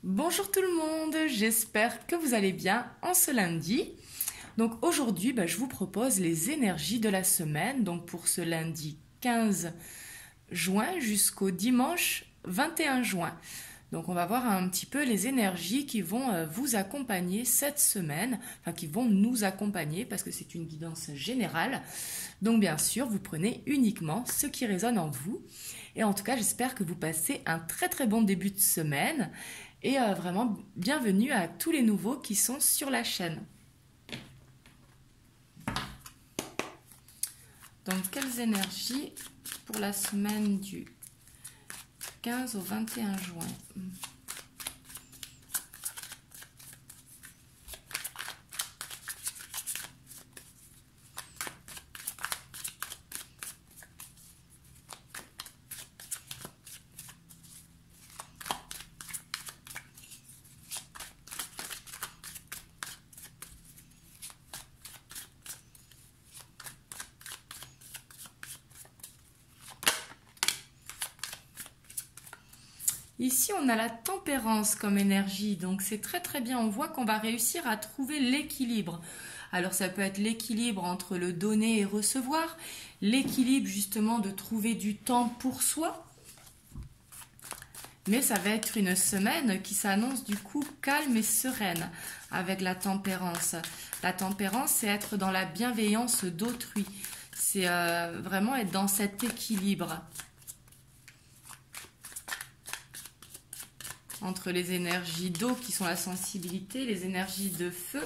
Bonjour tout le monde, j'espère que vous allez bien en ce lundi. Donc aujourd'hui, je vous propose les énergies de la semaine, donc pour ce lundi 15 juin jusqu'au dimanche 21 juin. Donc on va voir un petit peu les énergies qui vont vous accompagner cette semaine, enfin qui vont nous accompagner parce que c'est une guidance générale. Donc bien sûr, vous prenez uniquement ce qui résonne en vous. Et en tout cas, j'espère que vous passez un très très bon début de semaine et vraiment bienvenue à tous les nouveaux qui sont sur la chaîne. Donc quelles énergies pour la semaine du 15 au 21 juin? Ici, on a la tempérance comme énergie, donc c'est très très bien. On voit qu'on va réussir à trouver l'équilibre. Alors ça peut être l'équilibre entre le donner et recevoir, l'équilibre justement de trouver du temps pour soi, mais ça va être une semaine qui s'annonce du coup calme et sereine avec la tempérance. La tempérance, c'est être dans la bienveillance d'autrui, c'est vraiment être dans cet équilibre entre les énergies d'eau qui sont la sensibilité, les énergies de feu.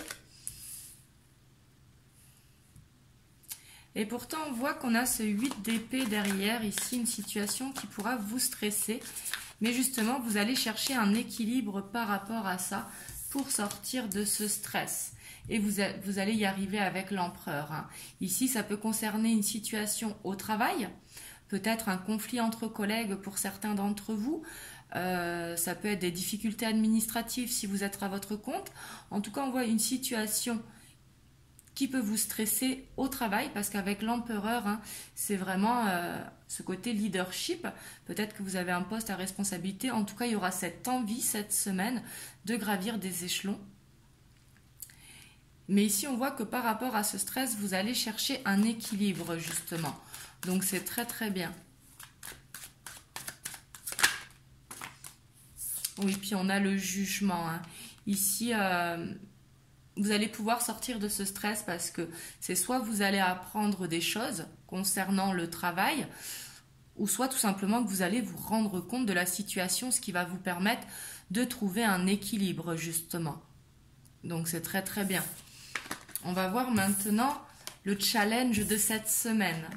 Et pourtant, on voit qu'on a ce 8 d'épée derrière, ici, une situation qui pourra vous stresser. Mais justement, vous allez chercher un équilibre par rapport à ça pour sortir de ce stress. Et vous allez y arriver avec l'empereur. Ici, ça peut concerner une situation au travail, peut-être un conflit entre collègues pour certains d'entre vous. Ça peut être des difficultés administratives si vous êtes à votre compte. En tout cas, on voit une situation qui peut vous stresser au travail parce qu'avec l'empereur, c'est vraiment ce côté leadership. Peut-être que vous avez un poste à responsabilité. En tout cas, il y aura cette envie cette semaine de gravir des échelons. Mais ici, on voit que par rapport à ce stress, vous allez chercher un équilibre justement. Donc, c'est très très bien. Oui, puis on a le jugement. Ici, vous allez pouvoir sortir de ce stress parce que c'est soit vous allez apprendre des choses concernant le travail, ou soit tout simplement que vous allez vous rendre compte de la situation, ce qui va vous permettre de trouver un équilibre justement. Donc c'est très très bien. On va voir maintenant le challenge de cette semaine.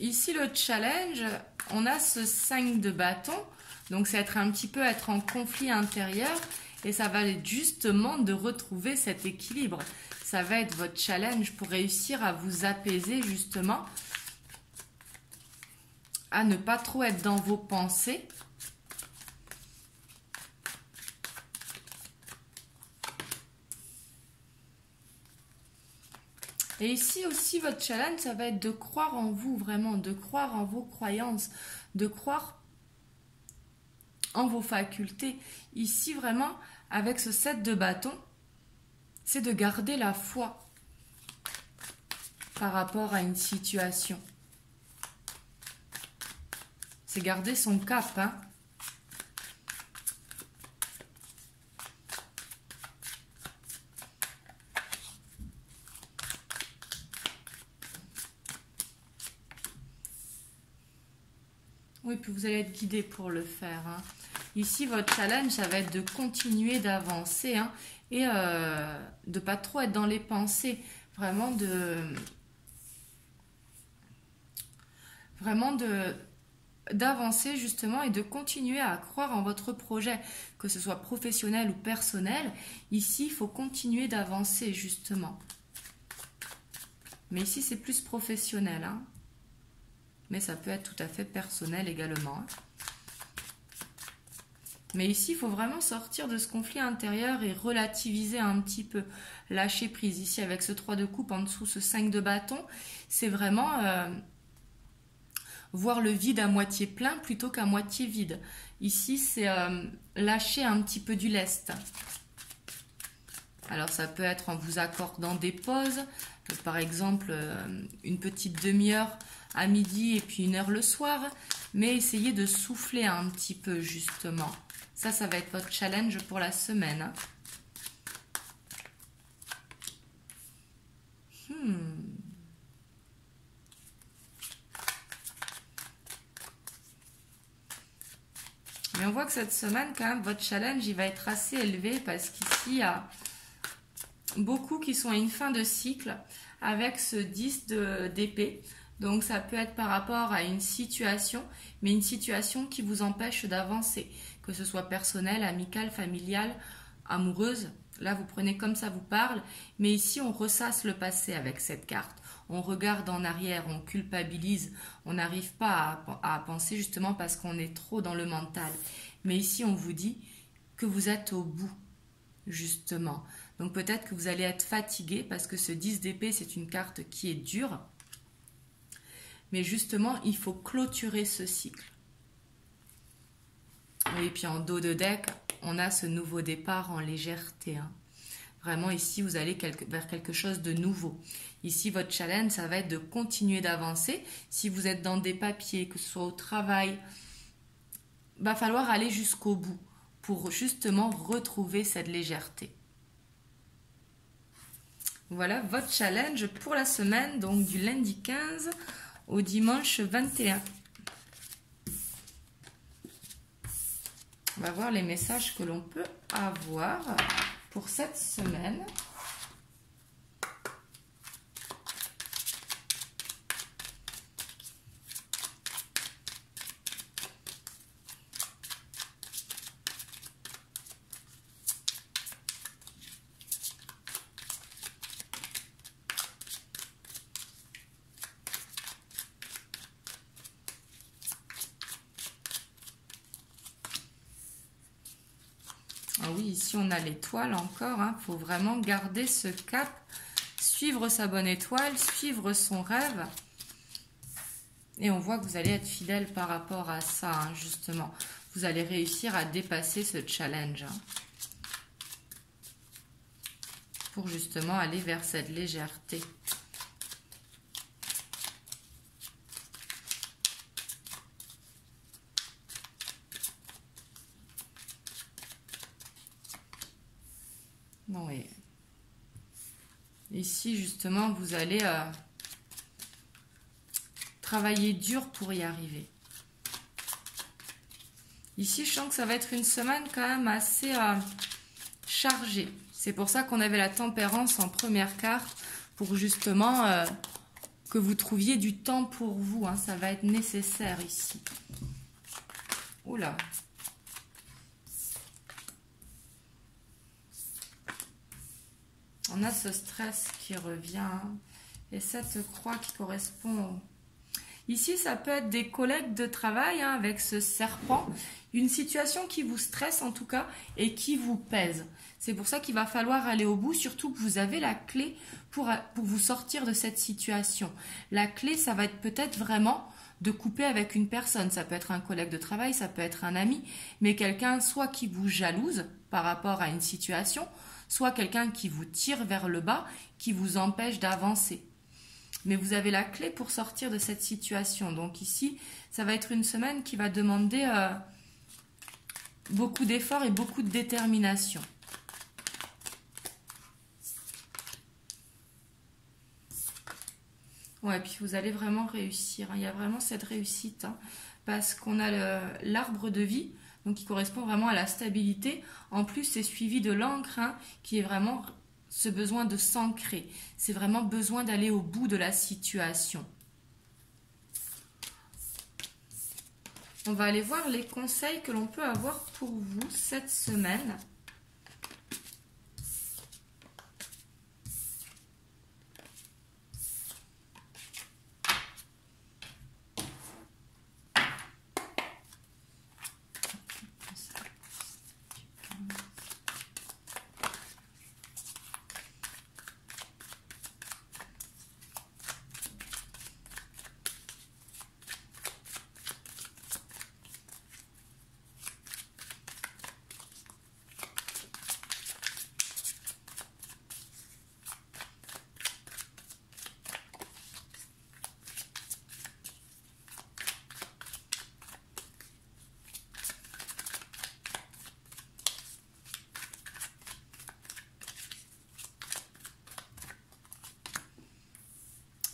Ici, le challenge, on a ce 5 de bâton. Donc, c'est être un petit peu être en conflit intérieur. Et ça va être justement de retrouver cet équilibre. Ça va être votre challenge pour réussir à vous apaiser justement. À ne pas trop être dans vos pensées. Et ici aussi, votre challenge, ça va être de croire en vous, vraiment, de croire en vos croyances, de croire en vos facultés. Ici, vraiment, avec ce 7 de bâton, c'est de garder la foi par rapport à une situation. C'est garder son cap, Oui, puis vous allez être guidé pour le faire. Ici, votre challenge, ça va être de continuer d'avancer et de ne pas trop être dans les pensées. Vraiment d'avancer justement et de continuer à croire en votre projet, que ce soit professionnel ou personnel. Ici, il faut continuer d'avancer justement. Mais ici, c'est plus professionnel. mais ça peut être tout à fait personnel également, hein. Mais ici, il faut vraiment sortir de ce conflit intérieur et relativiser un petit peu, lâcher prise. Ici, avec ce 3 de coupe, en dessous, ce 5 de bâton, c'est vraiment voir le vide à moitié plein plutôt qu'à moitié vide. Ici, c'est lâcher un petit peu du lest. Alors, ça peut être en vous accordant des pauses, par exemple, une petite demi-heure à midi et puis 1 heure le soir, mais essayez de souffler un petit peu, justement. Ça va être votre challenge pour la semaine, hein. Mais on voit que cette semaine, quand même, votre challenge, il va être assez élevé parce qu'ici, il y a beaucoup qui sont à une fin de cycle avec ce 10 d'épée. Donc, ça peut être par rapport à une situation, mais une situation qui vous empêche d'avancer, que ce soit personnelle, amicale, familiale, amoureuse. Là, vous prenez comme ça vous parle, mais ici, on ressasse le passé avec cette carte. On regarde en arrière, on culpabilise, on n'arrive pas à penser justement parce qu'on est trop dans le mental. Mais ici, on vous dit que vous êtes au bout, justement. Donc peut-être que vous allez être fatigué parce que ce 10 d'épée, c'est une carte qui est dure. Mais justement, il faut clôturer ce cycle. Et puis en dos de deck, on a ce nouveau départ en légèreté, hein. Vraiment, ici, vous allez vers quelque chose de nouveau. Ici, votre challenge, ça va être de continuer d'avancer. Si vous êtes dans des papiers, que ce soit au travail, il va falloir aller jusqu'au bout pour justement retrouver cette légèreté. Voilà votre challenge pour la semaine, donc du lundi 15 au dimanche 21. On va voir les messages que l'on peut avoir pour cette semaine. Ah oui, ici on a l'étoile encore, hein. Faut vraiment garder ce cap, suivre sa bonne étoile, suivre son rêve. Et on voit que vous allez être fidèle par rapport à ça, hein, justement. Vous allez réussir à dépasser ce challenge, hein, pour justement aller vers cette légèreté. Oui. Ici, justement, vous allez travailler dur pour y arriver. Ici, je sens que ça va être une semaine quand même assez chargée. C'est pour ça qu'on avait la tempérance en première carte, pour justement que vous trouviez du temps pour vous, hein. Ça va être nécessaire ici. Oula. On a ce stress qui revient, hein, et cette croix qui correspond. Ici, ça peut être des collègues de travail, hein, avec ce serpent. Une situation qui vous stresse en tout cas et qui vous pèse. C'est pour ça qu'il va falloir aller au bout, surtout que vous avez la clé pour vous sortir de cette situation. La clé, ça va être peut-être vraiment de couper avec une personne. Ça peut être un collègue de travail, ça peut être un ami, mais quelqu'un soit qui vous jalouse par rapport à une situation, soit quelqu'un qui vous tire vers le bas, qui vous empêche d'avancer. Mais vous avez la clé pour sortir de cette situation. Donc ici, ça va être une semaine qui va demander beaucoup d'efforts et beaucoup de détermination. Ouais, puis vous allez vraiment réussir, hein. Il y a vraiment cette réussite, hein, parce qu'on a l'arbre de vie, donc qui correspond vraiment à la stabilité. En plus, c'est suivi de l'encre, hein, qui est vraiment ce besoin de s'ancrer. C'est vraiment besoin d'aller au bout de la situation. On va aller voir les conseils que l'on peut avoir pour vous cette semaine.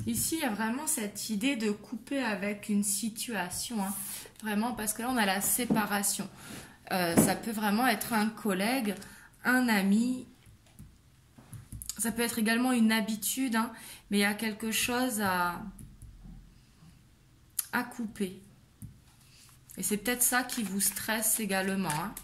Ici, il y a vraiment cette idée de couper avec une situation, hein. Vraiment, parce que là, on a la séparation. Ça peut vraiment être un collègue, un ami. Ça peut être également une habitude, hein, mais il y a quelque chose à couper. Et c'est peut-être ça qui vous stresse également, hein.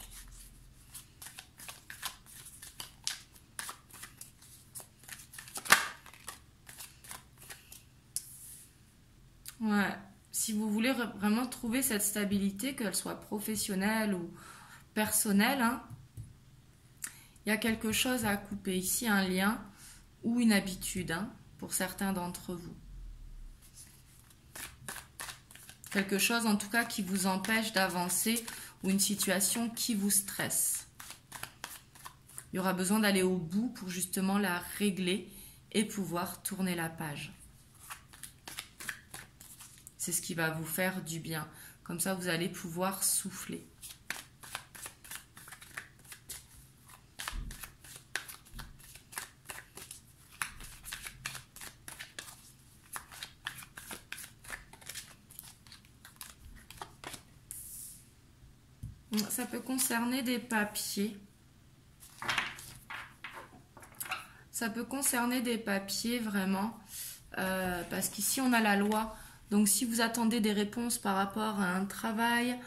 Ouais. Si vous voulez vraiment trouver cette stabilité, qu'elle soit professionnelle ou personnelle, hein, il y a quelque chose à couper. Ici, un lien ou une habitude, hein, pour certains d'entre vous. Quelque chose, en tout cas, qui vous empêche d'avancer ou une situation qui vous stresse. Il y aura besoin d'aller au bout pour justement la régler et pouvoir tourner la page. C'est ce qui va vous faire du bien. Comme ça, vous allez pouvoir souffler. Ça peut concerner des papiers. Ça peut concerner des papiers vraiment. Parce qu'ici, on a la loi. Donc, si vous attendez des réponses par rapport à un travail,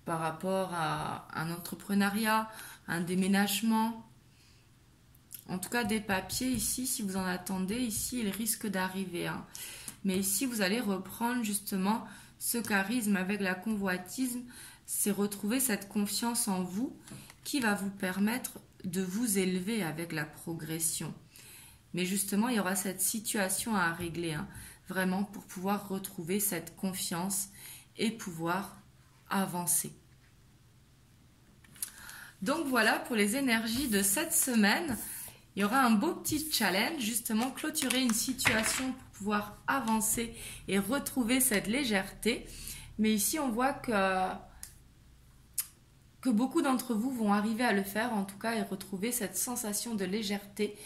par rapport à un entrepreneuriat, un déménagement, en tout cas des papiers ici, si vous en attendez, ici, il risque d'arriver, hein. Mais ici, vous allez reprendre justement ce charisme avec la convoitise, c'est retrouver cette confiance en vous qui va vous permettre de vous élever avec la progression. Mais justement, il y aura cette situation à régler, hein, vraiment pour pouvoir retrouver cette confiance et pouvoir avancer. Donc voilà pour les énergies de cette semaine. Il y aura un beau petit challenge, justement clôturer une situation pour pouvoir avancer et retrouver cette légèreté. Mais ici, on voit que beaucoup d'entre vous vont arriver à le faire, en tout cas, et retrouver cette sensation de légèreté.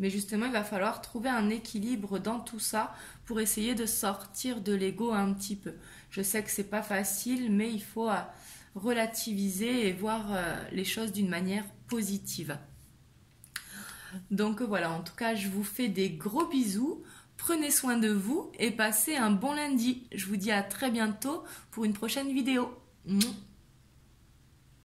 Mais justement, il va falloir trouver un équilibre dans tout ça pour essayer de sortir de l'ego un petit peu. Je sais que c'est pas facile, mais il faut relativiser et voir les choses d'une manière positive. Donc voilà, en tout cas, je vous fais des gros bisous. Prenez soin de vous et passez un bon lundi. Je vous dis à très bientôt pour une prochaine vidéo.